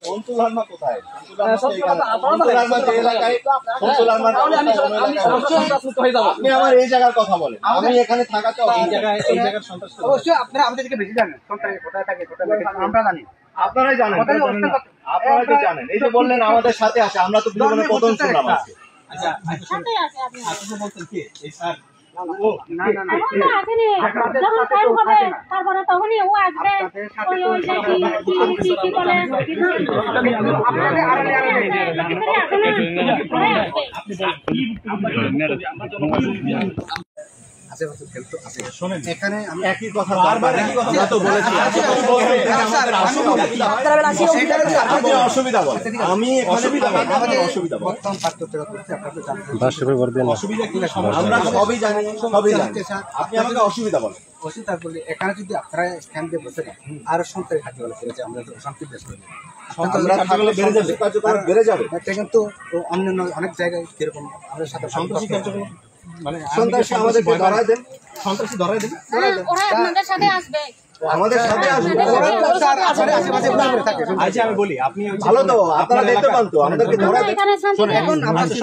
কন্ট্রোলারমা কোথায়? কন্ট্রোলারমা যে এলাকায় কন্ট্রোলারমা আপনি আমার এই জায়গার কথা বলেন। আমি এখানে থাকাতে এই জায়গার সন্ত্রাস অবশ্যই আপনারা আমাদের থেকে বেশি জানেন। সন্ত্রাস কোথায় থাকে কোথায় লাগে আমরা জানি। আপনারাই জানেন, আপনারাই তো জানেন। এই যে বললেন আমাদের সাথে আসে, আমরা তো জীবনে প্রথম শুনলাম আজকে। আচ্ছা সাথে আছে আপনি আপনি বলছেন কি এই স্যার না আসেনি যখন টাইম হবে তারপরে তখনই ও আসবে ওই ওই যে কি বলে আপনাদের আড়ালে শোনেন, এখানে আমি একই কথা বারবার একই কথা তো বলেছি। আপনাদের অসুবিধা বলে আমি এখানে আমাদের অসুবিধা বলে অসুবিধা কি? আমরা সবই জানি, সবই জানি। আপনি আমাকে অসুবিধা বলেন। অসুবিধা বলে এখানে যদি আপনারা স্ট্যান্ড দিয়ে বসে না আরো সন্ত্রাস কার্যকলাপ করেছে আমরা তো শান্তি দেশ করি আমরা থাকলে বেড়ে যাবে, কার্যকলাপ বেড়ে যাবে। এটা কিন্তু অন্যান্য অনেক জায়গায় কিরকম আমাদের সাথে সন্ত্রাসী কার্যকলাপ মানে সন্ত্রাসী আমাদেরকে ধরায় দেন, সন্ত্রাসী ধরায় দেন, ওরা আপনাদের সাথে আসবে আমাদের সাথে আসবে। আচ্ছা আমি বলি আপনি ভালো তো আপনারা দেখতে পান তো আমাদেরকে ধরায় দেন। এখানে শান্তি এখন আমাদের